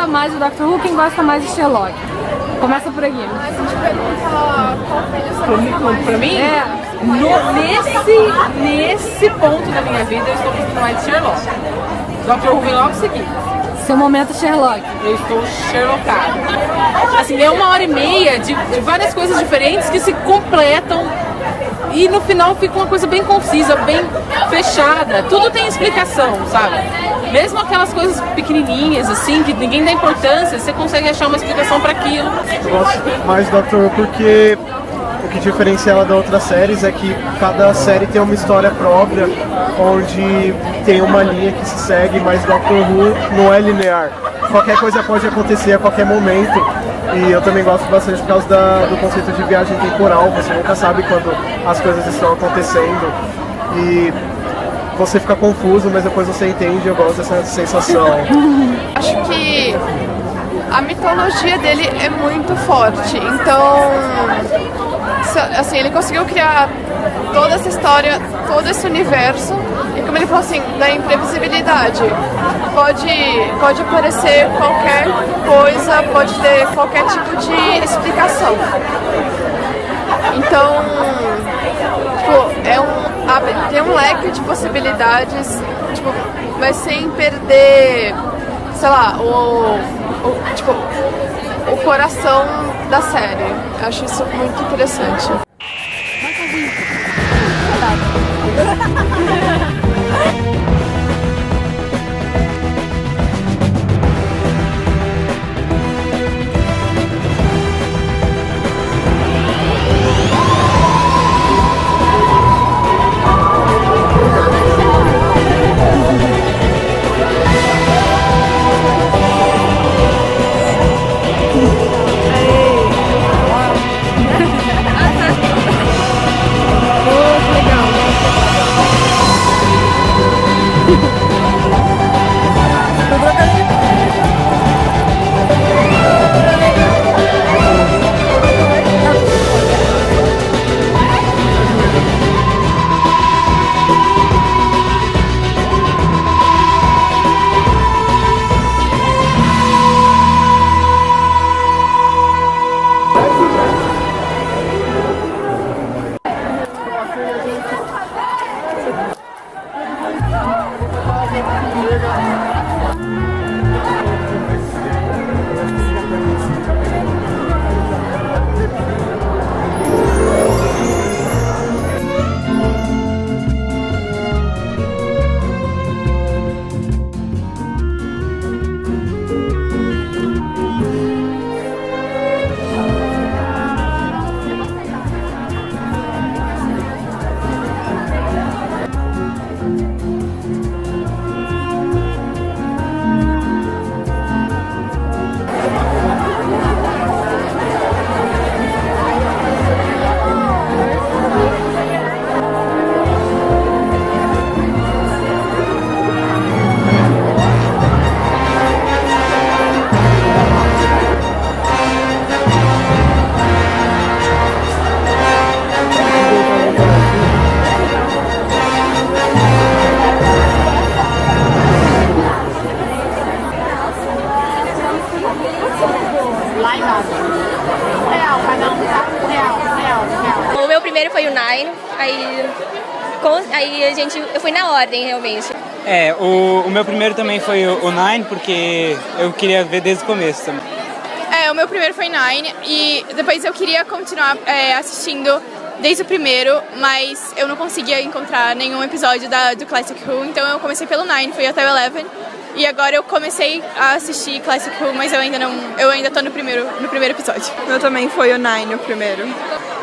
gosta mais do Dr. Who, quem gosta mais de Sherlock? Começa por aqui. A gente pergunta qual filho Pra mim? Nesse ponto da minha vida, eu estou gostando mais de Sherlock. Dr. Who vem logo em seguida. Seu momento Sherlock. Eu estou Sherlockado. Assim, é 1h30 de várias coisas diferentes que se completam e no final fica uma coisa bem concisa, bem fechada. Tudo tem explicação, sabe? Mesmo aquelas coisas pequenininhas, assim, que ninguém dá importância, você consegue achar uma explicação para aquilo. Eu gosto mais do Dr. Who porque o que diferencia ela das outras séries é que cada série tem uma história própria, onde tem uma linha que se segue, mas Dr. Who não é linear. Qualquer coisa pode acontecer a qualquer momento. E eu também gosto bastante por causa do conceito de viagem temporal. Você nunca sabe quando as coisas estão acontecendo. E você fica confuso, mas depois você entende. Eu gosto dessa sensação. Acho que a mitologia dele é muito forte. Então, assim, ele conseguiu criar toda essa história, todo esse universo. E como ele falou assim, da imprevisibilidade. Pode aparecer qualquer coisa, pode ter qualquer tipo de explicação. Então, tipo, tem um leque de possibilidades, tipo, mas sem perder, sei lá, o coração da série. Acho isso muito interessante. O meu primeiro foi o Nine, eu fui na ordem realmente. O meu primeiro também foi o Nine, porque eu queria ver desde o começo também. O meu primeiro foi Nine e depois eu queria continuar assistindo desde o primeiro, mas eu não conseguia encontrar nenhum episódio do Classic Who, então eu comecei pelo Nine, fui até o 11. E agora eu comecei a assistir Classic Who, mas eu ainda tô no primeiro episódio. Eu também foi o Nine, o primeiro.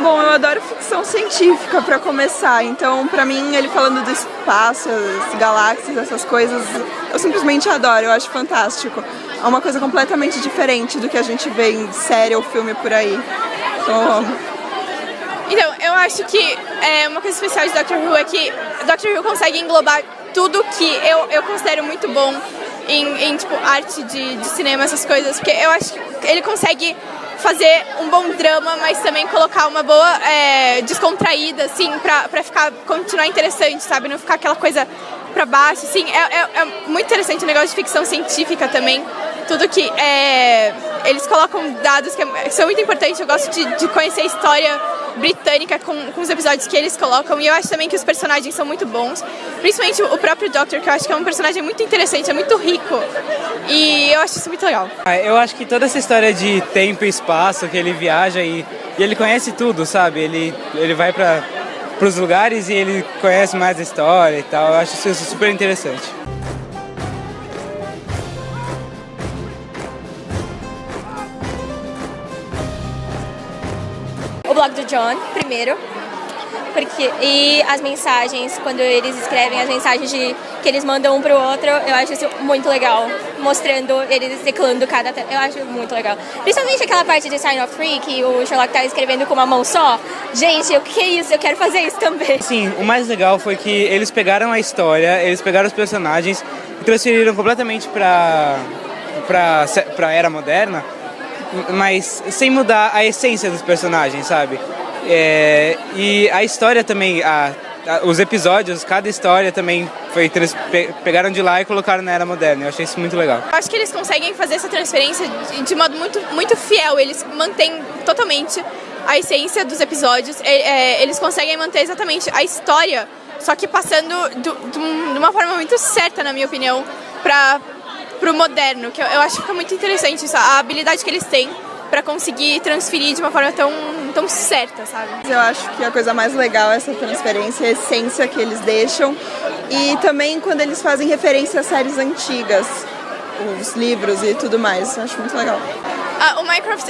Bom, eu adoro ficção científica pra começar, então pra mim ele falando do espaço, as galáxias, essas coisas, eu simplesmente adoro, eu acho fantástico. É uma coisa completamente diferente do que a gente vê em série ou filme por aí. Então eu amo. Então, eu acho que uma coisa especial de Dr. Who é que Dr. Who consegue englobar tudo que eu considero muito bom em tipo, arte de cinema, essas coisas, porque eu acho que ele consegue fazer um bom drama, mas também colocar uma boa descontraída, assim, pra continuar interessante, sabe? Não ficar aquela coisa pra baixo, assim. É muito interessante o negócio de ficção científica também. tudo que eles colocam dados que são muito importantes. Eu gosto de conhecer a história britânica com os episódios que eles colocam, e eu acho também que os personagens são muito bons, principalmente o próprio Doctor, que eu acho que é um personagem muito interessante, é muito rico, e eu acho isso muito legal. Eu acho que toda essa história de tempo e espaço, que ele viaja e ele conhece tudo, sabe? Ele vai para os lugares e ele conhece mais a história e tal, eu acho isso super interessante. O blog do John, primeiro, e as mensagens, quando eles escrevem as mensagens que eles mandam um pro outro, eu acho isso muito legal, mostrando eles teclando eu acho muito legal. Principalmente aquela parte de Sign of Free, que o Sherlock tá escrevendo com uma mão só. Gente, o que é isso? Eu quero fazer isso também. Sim, o mais legal foi que eles pegaram a história, eles pegaram os personagens e transferiram completamente pra era moderna, mas sem mudar a essência dos personagens, sabe? E a história também, os episódios, cada história também pegaram de lá e colocaram na era moderna. Eu achei isso muito legal. Eu acho que eles conseguem fazer essa transferência de modo muito, muito fiel. Eles mantêm totalmente a essência dos episódios. Eles conseguem manter exatamente a história, só que passando de uma forma muito certa, na minha opinião, pro moderno, que eu acho que fica muito interessante isso, a habilidade que eles têm para conseguir transferir de uma forma tão certa, sabe? Eu acho que a coisa mais legal é essa transferência, a essência que eles deixam, e também quando eles fazem referência a séries antigas, os livros e tudo mais, eu acho muito legal. O Mycroft,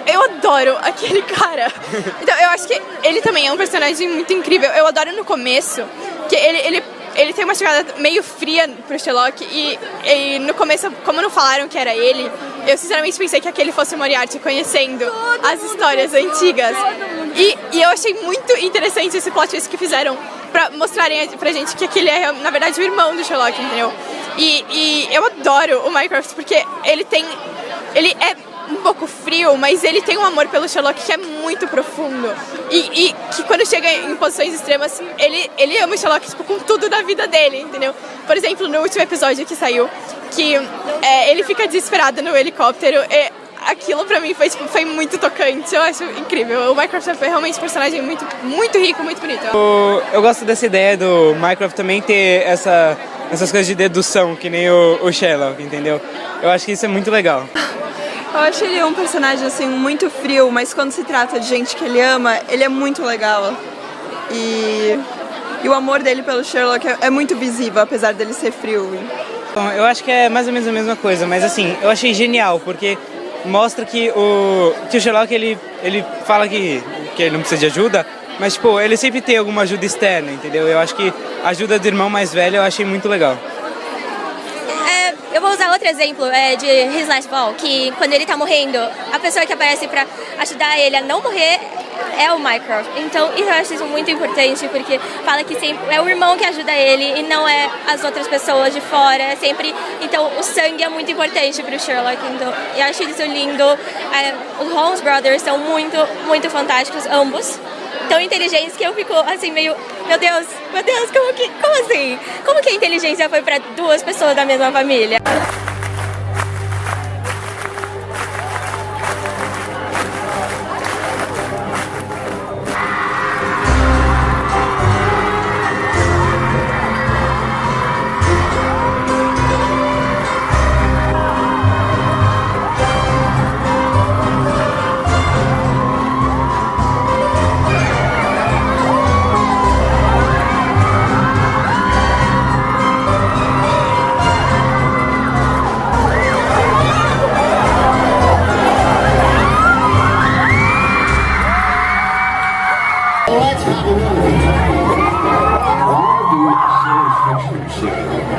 eu adoro aquele cara. Então eu acho que ele também é um personagem muito incrível. Eu adoro no começo, que ele tem uma chegada meio fria pro Sherlock e no começo, como não falaram que era ele, eu sinceramente pensei que aquele fosse o Moriarty, conhecendo as histórias antigas. E eu achei muito interessante esse plot twist que fizeram pra mostrarem pra gente que aquele é, na verdade, o irmão do Sherlock, entendeu? E eu adoro o Mycroft porque ele é um pouco frio, mas ele tem um amor pelo Sherlock que é muito profundo. E que quando chega em posições extremas, ele ama o Sherlock tipo, com tudo da vida dele, entendeu? Por exemplo, no último episódio que saiu, que ele fica desesperado no helicóptero, aquilo pra mim foi muito tocante, eu acho incrível. O Mycroft é realmente um personagem muito, muito rico, muito bonito. Eu gosto dessa ideia do Mycroft também ter essas coisas de dedução, que nem o Sherlock, entendeu? Eu acho que isso é muito legal. Eu acho ele um personagem assim muito frio, mas quando se trata de gente que ele ama, ele é muito legal. E o amor dele pelo Sherlock é muito visível, apesar dele ser frio. Bom, eu acho que é mais ou menos a mesma coisa, mas assim, eu achei genial, porque mostra que o Sherlock, ele fala que ele não precisa de ajuda, mas tipo, ele sempre tem alguma ajuda externa, entendeu? Eu acho que a ajuda do irmão mais velho eu achei muito legal. Eu vou usar outro exemplo de His Last Ball, que quando ele tá morrendo, a pessoa que aparece pra ajudar ele a não morrer é o Mycroft. Então eu acho isso muito importante, porque fala que sempre é o irmão que ajuda ele e não é as outras pessoas de fora, é sempre... Então o sangue é muito importante pro Sherlock, então eu acho isso lindo. Os Holmes Brothers são muito, muito fantásticos, ambos. Tão inteligentes que eu fico assim meio, meu Deus, como assim? Como que a inteligência foi para duas pessoas da mesma família?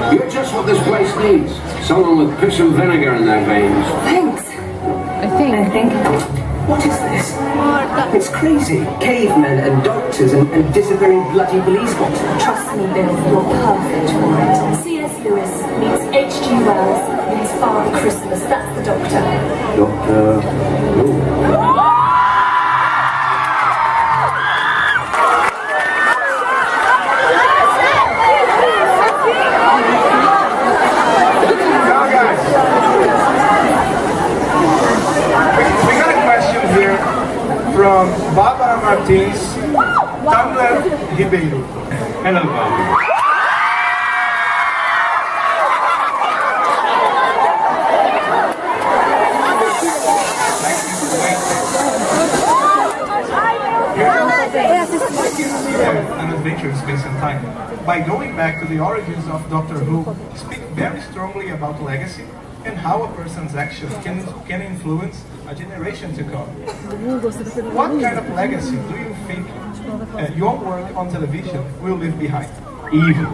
You're just what this place needs. Someone with piss and vinegar in their veins. Thanks. I think. What is this? It's crazy. Cavemen and doctors and disappearing bloody police boxes. Trust me, Bill, you're perfect for it. C.S. Lewis meets H.G. Wells meets Father Christmas. That's the Doctor. Gatiss, Tauler Ribeiro. Hello, Bob. An adventure in space and time. By going back to the origins of Doctor Who, speak very strongly about legacy and how a person's actions can influence a generation to come. What kind of legacy do you think your work on television will leave behind? Evil.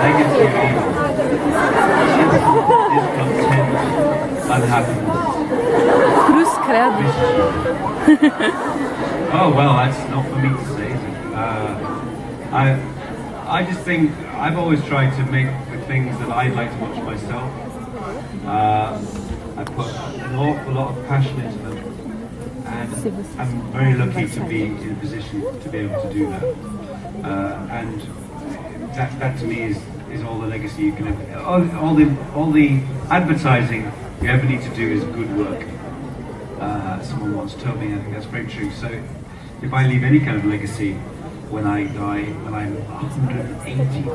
Legacy of evil. Discontent, unhappiness. Cruz credo. Oh well, that's not for me to say. I just think I've always tried to make the things that I like to watch myself. I put an awful lot of passion into them, and I'm very lucky to be in a position to be able to do that. And that to me is all the legacy you can have. All the advertising you ever need to do is good work. Someone once told me, I think that's very true. So if I leave any kind of legacy when I die, when I'm 188,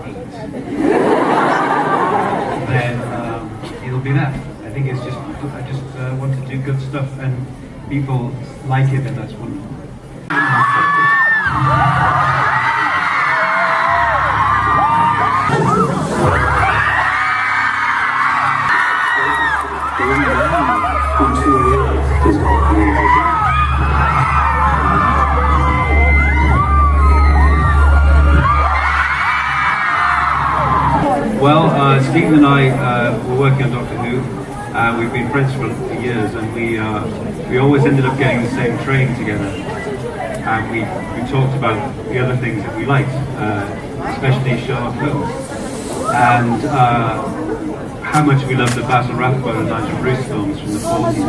then it'll be that. I think it's just, I just want to do good stuff, and people like it, and that's wonderful. Well, Stephen and I were working on Doctor Who. We've been friends for years, and we always ended up getting the same train together. And we talked about the other things that we liked, especially Sherlock Holmes, and how much we loved the Basil Rathbone and Nigel Bruce films from the 40s,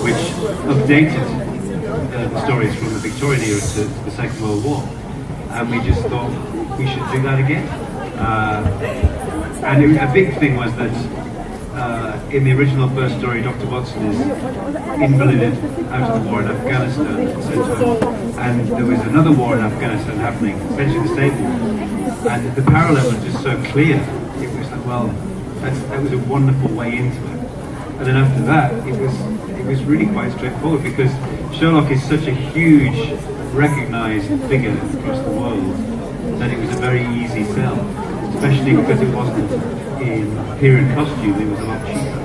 which updated the stories from the Victorian era to the Second World War. And we just thought we should do that again. And a big thing was that in the original first story, Dr. Watson is invalided out of the war in Afghanistan, and there was another war in Afghanistan happening, essentially the same war, and the parallel was just so clear. It was like, well, that was a wonderful way into it. And then after that, it was really quite straightforward, because Sherlock is such a huge, recognised figure across the world that it was a very easy sell, especially because it wasn't in period costume, it was a lot cheaper.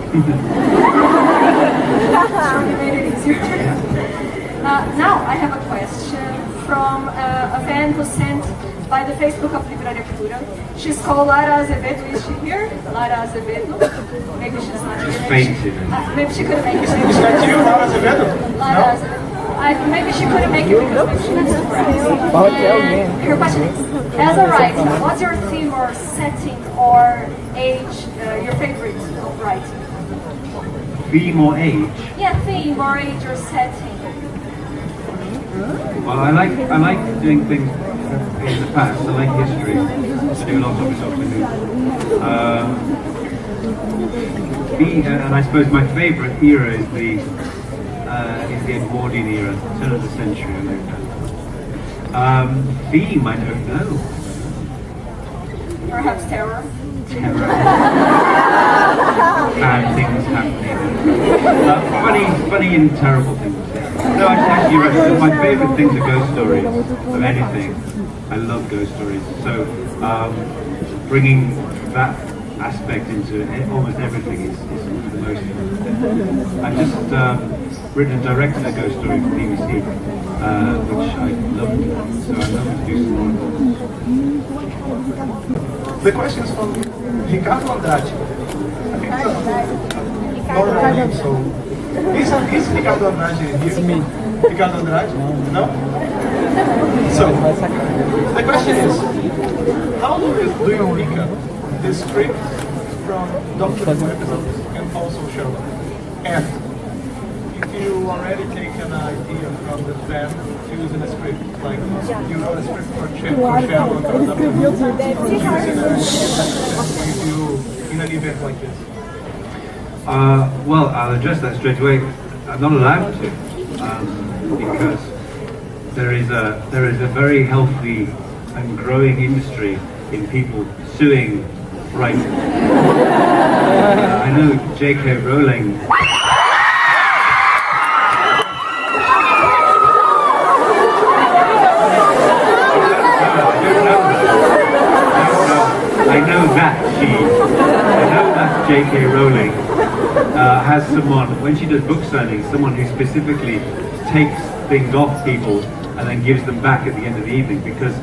Now I have a question from a fan who sent by the Facebook of Livraria Cultura. She's called Lara Azevedo. Is she here? Lara Azevedo. Maybe she's not here. Maybe she couldn't make it. Is that you, Lara Azevedo? Lara Azevedo. Maybe she couldn't make it because maybe she was surprised. Her question is, as a writer, what's your theme or setting or age, your favorite of writing? Theme or age? Yeah, theme or age or setting. Well, I like doing things in the past. I like history. I do lots of Doctor Who. And I suppose my favourite era is the Edwardian era, turn of the century. I like that. Theme, I don't know. Perhaps terror. Terror. Bad things happening. Funny and terrible things. No, actually, you're right. My favourite things are ghost stories of anything. I love ghost stories. So bringing that aspect into almost everything is the most fun. I've just written and directed a ghost story for BBC, which I loved. So I'd love to do some more of those. The question is from Ricardo Andrade. I think it's a normal name, so is Ricardo Andrade here? Ricardo Andrade? No? So, the question is, how do you pick up the script from Doctor Who episodes and also Sherlock? And if you already take an idea from the fan to use in a script, like you wrote a script for Sherlock or Doctor Who, in an event like this? Well, I'll address that straight away. I'm not allowed to, because there is a very healthy and growing industry in people suing writers. I know J.K. Rowling. I know that J.K. Rowling has someone, when she does book signings, someone who specifically takes things off people and then gives them back at the end of the evening, because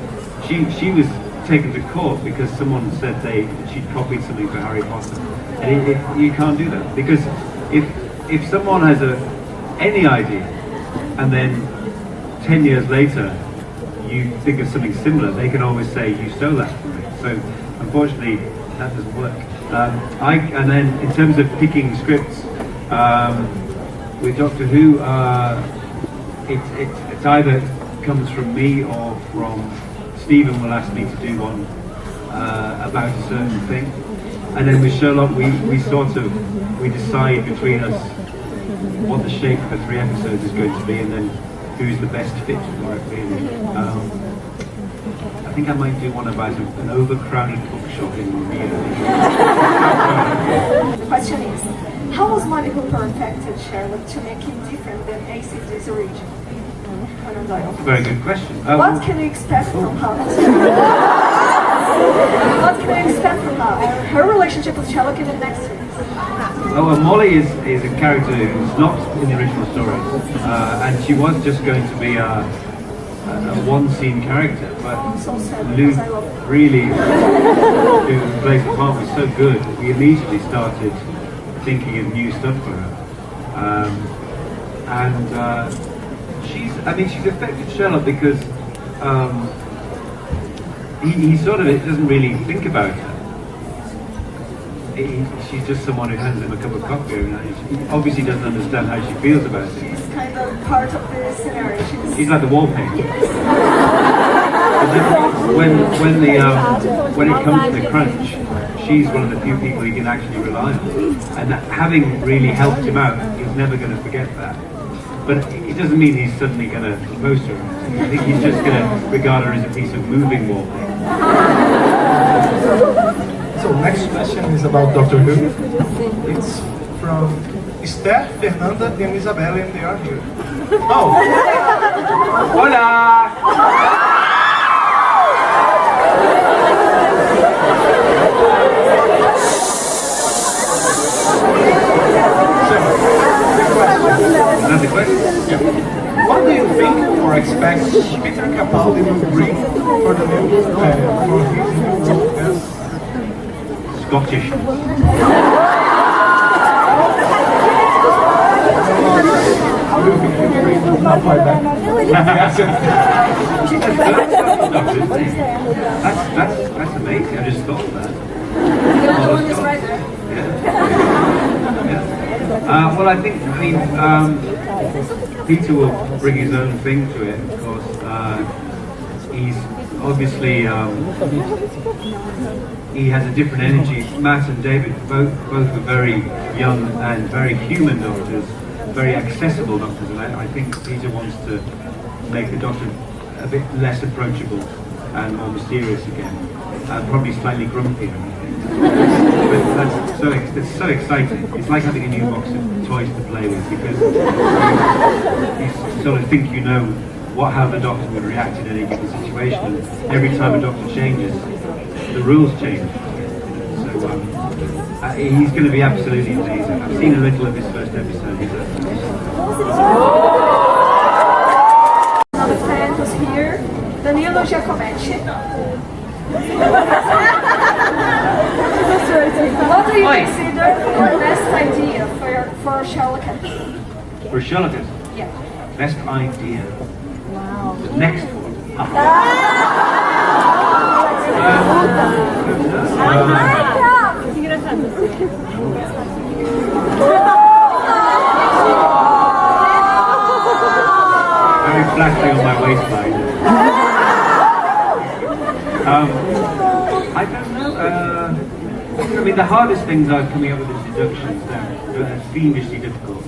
she was taken to court because someone said she'd copied something for Harry Potter, and you can't do that, because if someone has any idea and then 10 years later you think of something similar, they can always say you stole that from me. So unfortunately that doesn't work. And then in terms of picking scripts with Doctor Who, it's either comes from me or from Stephen will ask me to do one about a certain thing, and then with Sherlock we decide between us what the shape of the 3 episodes is going to be, and then who's the best fit for it really. I think I might do one about an overcrowded bookshop in Rio. The question is, how was Monica perfected Sherlock to make him different than ACD's original? Very good question. What can you expect from her? What can you expect from her? Her relationship with Sherlock in the next series? Oh, well, Molly is a character who's not in the original story, and she was just going to be a one-scene character, but Luke really, who plays the part, was so good that we immediately started thinking of new stuff for her. She's affected Sherlock because he sort of doesn't really think about her. She's just someone who hands him a cup of coffee, and he obviously doesn't understand how she feels about it. She's kind of part of the scenario. She's like the wallpaper. But then when it comes to the crunch, she's one of the few people he can actually rely on. And having really helped him out, he's never going to forget that. But it doesn't mean he's suddenly going to propose to her. I think he's just going to regard her as a piece of moving wallpaper. So next question is about Doctor Who. It's from Esther, Fernanda, and Isabella, and they are here. Oh! Hola! Another question? Yeah. What do you think or expect Peter Capaldi will bring for the new for his new role as Scottish? That's amazing. I just thought of that. Well, I think, Peter will bring his own thing to it, of course. He's obviously, he has a different energy. Matt and David both were very young and very human doctors, very accessible doctors, and I think Peter wants to make the Doctor a bit less approachable and more mysterious again, and probably slightly grumpier. But that's so exciting. It's like having a new box of toys to play with, because you sort of think you know how the Doctor would react in any given situation. And every time a Doctor changes, the rules change. So he's going to be absolutely amazing. I've seen a little of his first episode. Another fan who's here, Danilo Giacometti. What do you consider your best idea for Sherlock? For Sherlock? Yeah. Best idea. Wow. The next one. Very flattering on my waistline. I don't know. I mean, the hardest things are coming up with introductions. They're fiendishly difficult.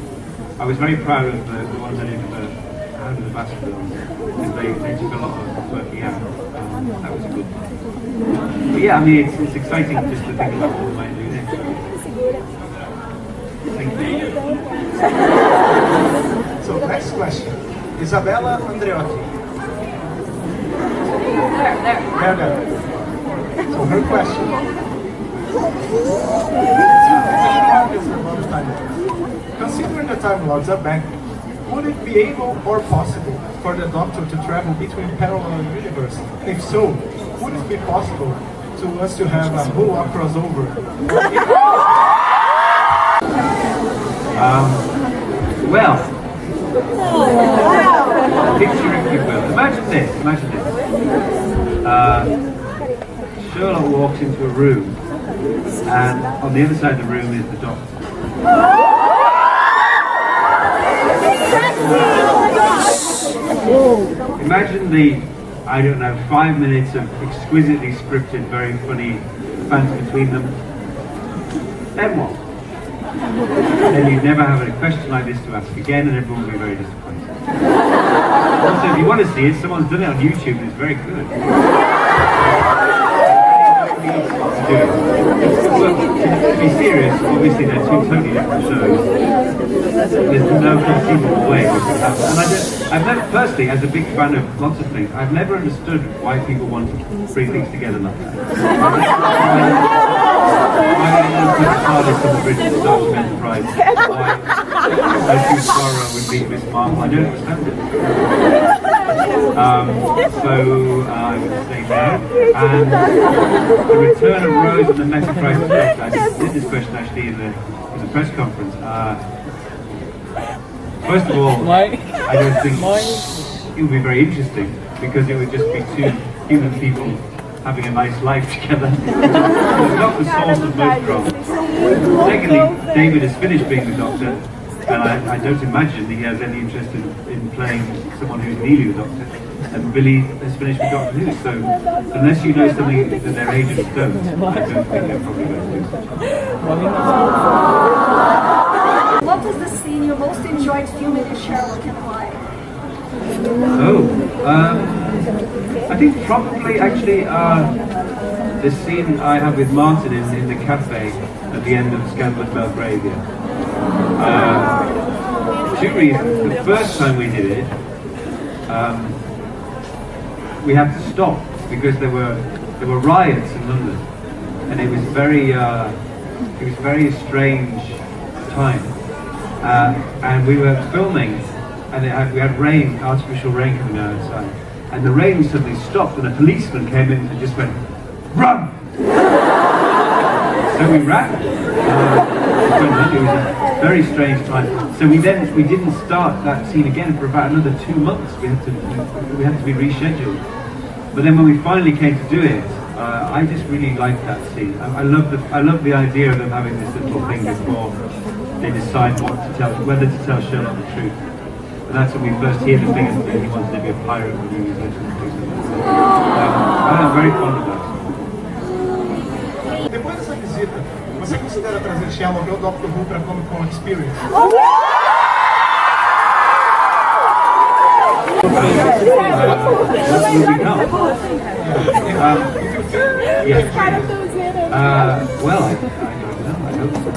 I was very proud of the ones I did for Hand of the Baskervilles, because they took a lot of working out. That was a good one. But yeah, I mean, it's exciting just to think about what we might do next. Thank you. So, next question. Isabella Andreotti. There. So, her question. Considering the Time Lords are back, would it be able or possible for the Doctor to travel between parallel universes? If so, would it be possible to us to have a whole crossover? Well, picture if you will. Imagine this. Sherlock walks into a room, and on the other side of the room is the Doctor. Imagine the, I don't know, 5 minutes of exquisitely scripted, very funny banter between them. Then what? Then you'd never have a question like this to ask again, and everyone would be very disappointed. Also, if you want to see it, someone's done it on YouTube, and it's very good. To be serious, obviously they're two totally different shows. There's no conceivable way it could happen. And I've never, personally, as a big fan of lots of things, I've never understood why people want to bring things together like that. Why the hardest on the bridge of the Starship Enterprise? Why Sophie Sparrow would beat Miss Marvel? I don't understand it. So I would say no. And the return of Rose and the Meta Crisis. I did this question actually in the press conference. First of all, I don't think it would be very interesting because it would just be two human people having a nice life together. It's not the source of most problems. Secondly, David has finished being the Doctor, and I don't imagine he has any interest in playing someone who's nearly the Doctor. And Billy has finished with Doctor Who, so unless you know something that their agents don't, I don't think they're probably going to do such. What was the scene you most enjoyed filming in Sherlock and why? I think probably actually the scene I have with Martin in the cafe at the end of Scandal at Belgravia. Two reasons. The first time we did it, we had to stop because there were riots in London, and it was very strange time. And we were filming, and we had rain, artificial rain coming down outside, and the rain suddenly stopped, and a policeman came in and just went, "Run!" So we ran. It was a very strange time. So we didn't start that scene again for about another 2 months. We had to be rescheduled. But then when we finally came to do it, I just really liked that scene. I love the idea of them having this little thing before they decide whether to tell Sherlock the truth. And that's when we first hear the thing that he wanted to be a pirate when he was little. I'm very fond of that. Depois dessa visita, você considera trazer Sherlock ou Doctor Who para Comic Con Experience? Well, I don't know. I hope so.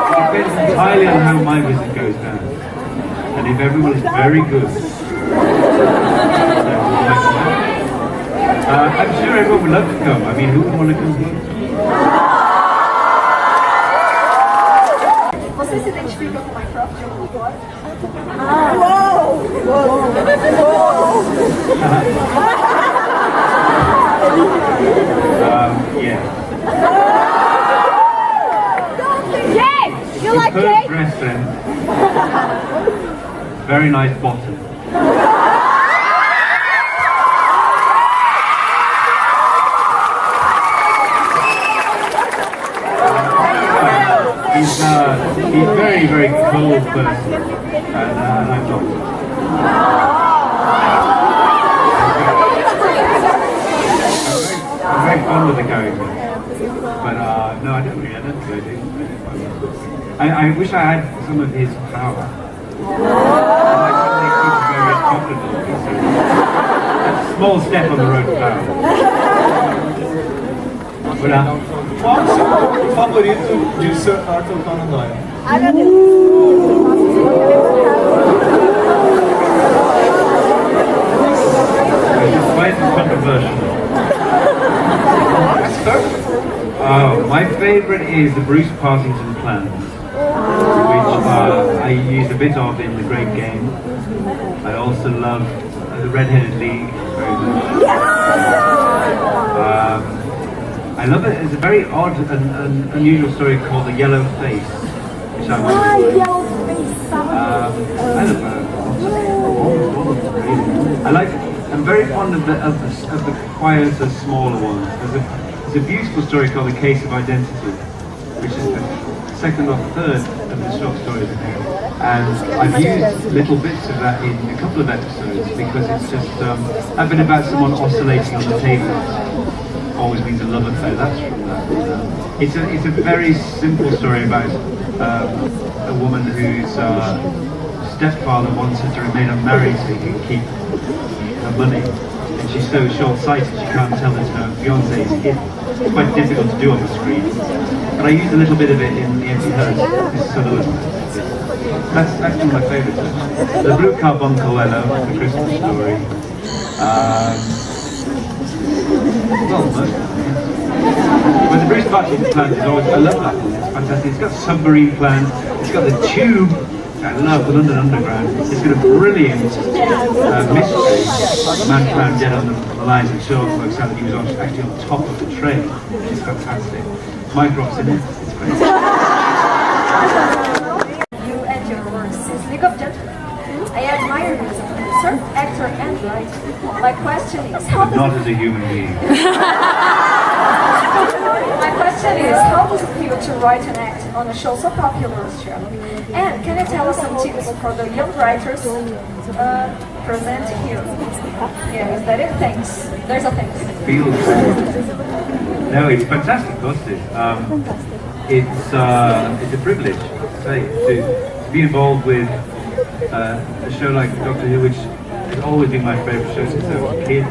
It depends entirely on how my visit goes down, and if everyone is very good. I'm sure everyone would love to come. I mean, who would want to come here? Você se identifica com Minecraft de alguma forma? Yeah. Yay! You like cake? Dress then. Very nice bottom. He's a very, very cold person, and I'm not. I'm very fond of the character. I wish I had some of his power. I suddenly feel very comfortable. That's a small step on the road to power. Voilà. Qual o seu favorito de Sir Arthur Conan Doyle? Ai, meu Deus. It's quite controversial. My favourite is the Bruce Partington plans, which I used a bit of in The Great Game. I also love the Red-Headed League very much. I love it. It's a very odd and unusual story called The Yellow Face, which I want to I'm very fond of the quieter, smaller ones. There's a beautiful story called The Case of Identity, which is the second or third of the short stories, and I've used little bits of that in a couple of episodes because it's just a bit about someone oscillating on the table. Always means a love affair. That's from that. It's a very simple story about a woman whose stepfather wants her to remain unmarried so he can keep her money, and she's so short-sighted she can't tell that her fiance is hidden. It's quite difficult to do on the screen, but I used a little bit of it in The Empty Hearse. This is Sutherland. That's one of my favourites. The Blue Carbuncle I love, The Christmas Story. But the Bruce Partington plans is always, I love that one, it's fantastic. It's got submarine plans, it's got the tube, I love the London Underground, it's got a brilliant mystery. The man found dead on the lines and Sherlock works out that he was actually on top of the train, which is fantastic. Mike Ross in it, it's great. You and your work since League of Gentlemen. I admire you as a producer, actor, and writer. My question is, how does not as a human being. My question is, how does it feel to write and act on a show so popular as Sherlock? And can you tell us some tips for the young writers present here? Yeah, is that it? Thanks. There's a thanks. Feels no, it's fantastic, of course it is. It's a privilege, say, to be involved with a show like Doctor Who, which has always been my favourite show since I was a kid,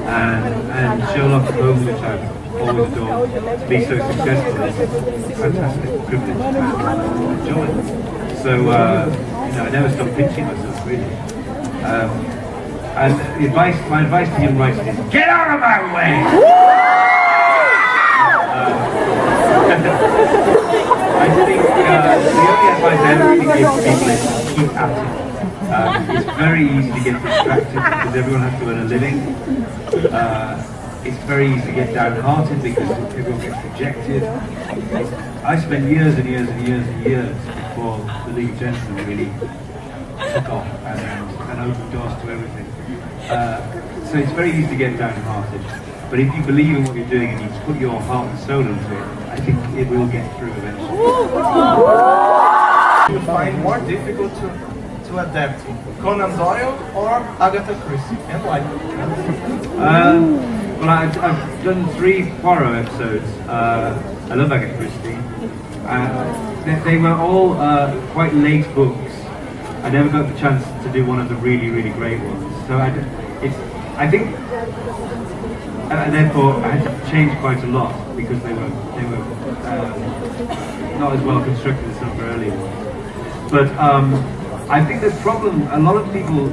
and Sherlock Holmes, which I've always adored, to be so successful is a fantastic privilege and joy. So, I never stop pinching myself, really. And my advice to young writers is, get out of my way! I think the only advice I ever really give to people is keep at it. It's very easy to get distracted because everyone has to earn a living. It's very easy to get downhearted because everyone gets rejected. I spent years and years and years and years before the League of Gentlemen really took off and opened doors to everything. So it's very easy to get downhearted. But if you believe in what you're doing and you put your heart and soul into it, I think it will get through eventually. Do you find more difficult to adapt Conan Doyle or Agatha Christie, and why? Well, I've done 3 Poirot episodes. I love Agatha Christie. They were all quite late books. I never got the chance to do one of the really, really great ones. So I think, and therefore I had to change quite a lot because they were not as well constructed as some of the earlier ones. But I think the problem a lot of people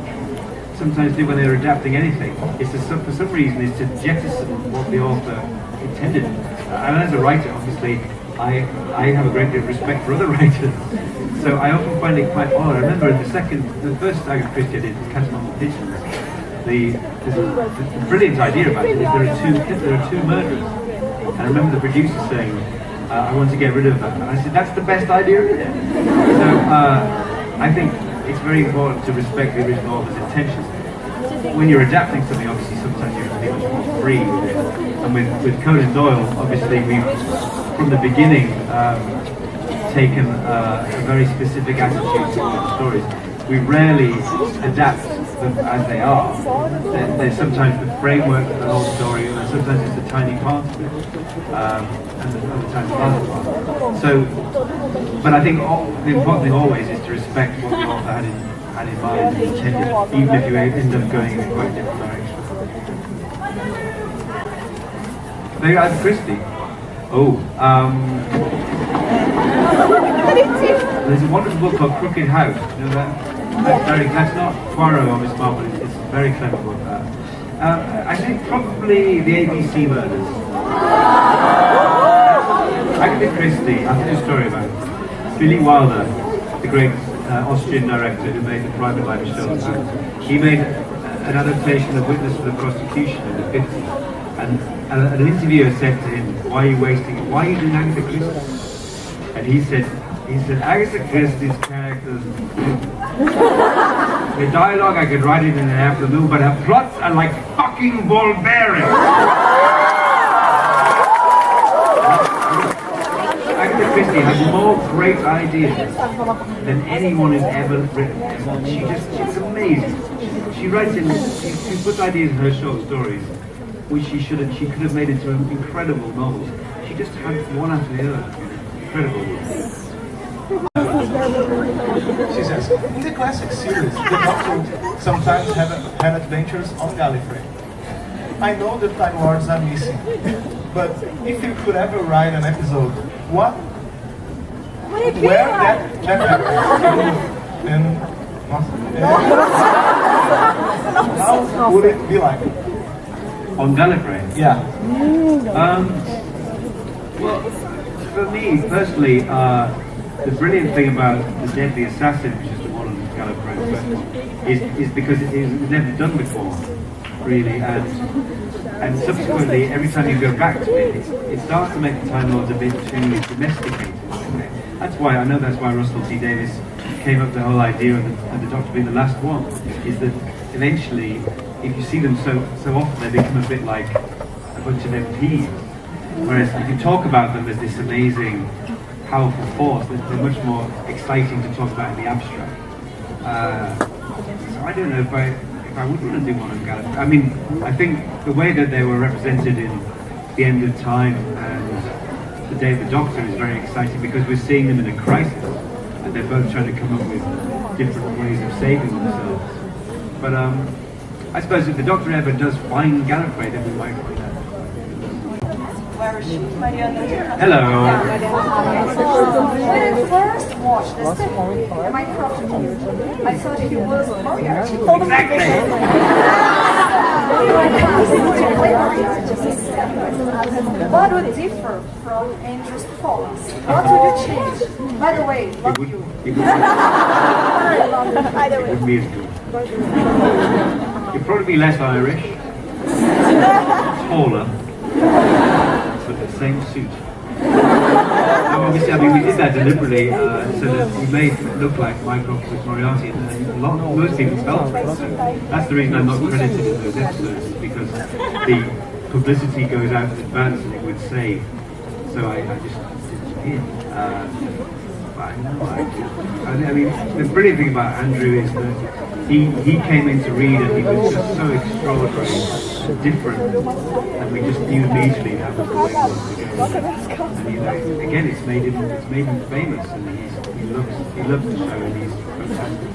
sometimes do when they're adapting anything is to, for some reason, is to jettison what the author intended. And as a writer, obviously, I have a great deal of respect for other writers. So I often find it quite odd. I remember in the first Agatha Christie I did, Catching on the Pigeons, the brilliant idea about it is there are two murderers. And I remember the producer saying, I want to get rid of that. And I said, that's the best idea of it. So I think it's very important to respect the original author's intentions. When you're adapting something, obviously sometimes you have to be much more free with it. And with Conan Doyle, obviously we've, from the beginning, taken a very specific attitude to the stories. We rarely adapt them as they are. There's sometimes the framework of the whole story, and sometimes it's a tiny part of it, and other times a larger part. So, but I think the important thing always is to respect what the author had in mind and intended, even if you end up going in a quite different direction. Maybe Agatha Christie. There's a wonderful book called Crooked House. You know that? That's not Poirot or Miss Marple. It's a very clever book. I think probably the ABC Murders. Agatha Christie. I'll tell you a story about it. Billy Wilder, the great Austrian director who made The Private Life of Sherlock Holmes. He made an adaptation of Witness for the Prosecution in the 50s. And an interviewer said to him, "Why are you wasting it? Why are you doing Agatha Christie?" And he said, Agatha Christie's characters, the dialogue I could write it in an afternoon, but her plots are like fucking ball bearings. Agatha Christie has more great ideas than anyone has ever written. She's amazing. She writes she puts ideas in her short stories, which she could have made into incredible novels. She just had one after the other. Incredible. She says, in the classic series, the Doctor sometimes had adventures on Gallifrey. I know the Time Lords are missing, but if you could ever write an episode, where that and how would it be like? On Gallifrey? Yeah. Well, for me personally, the brilliant thing about The Deadly Assassin, which is the one on Gallifrey, the first one, is because it was never done before, really, and subsequently, every time you go back to it, it starts to make the Time Lords a bit too domesticated. That's why Russell T Davies came up with the whole idea of the Doctor being the last one, is that eventually, if you see them so often, they become a bit like a bunch of MPs. Whereas if you talk about them as this amazing, powerful force, they're much more exciting to talk about in the abstract. So I don't know if I would want to do one on Gallifrey. I mean, I think the way that they were represented in The End of Time and The Day of the Doctor is very exciting because we're seeing them in a crisis and they're both trying to come up with different ways of saving themselves. But I suppose if the Doctor ever does find Gallifrey, then we might find out. Where is she? Hello. When I first watched the series, my professor, I thought he was Moriarty. What would differ from Andrew's thoughts? What would you change? By the way, love you. Either way. It would be as good. You'd probably be less Irish, taller, but the same suit. Now, obviously, I mean, we did that deliberately so that we made it look like Mycroft was Moriarty, and most people felt it. So that's the reason I'm not credited in those episodes, because the publicity goes out in advance and it would save. So I just did it. I mean, the brilliant thing about Andrew is that he came in to read and he was just so extraordinary and different, and we just knew immediately that was the way it was to go. And you know, again, it's made him famous, and he loves the show, and he's fantastic.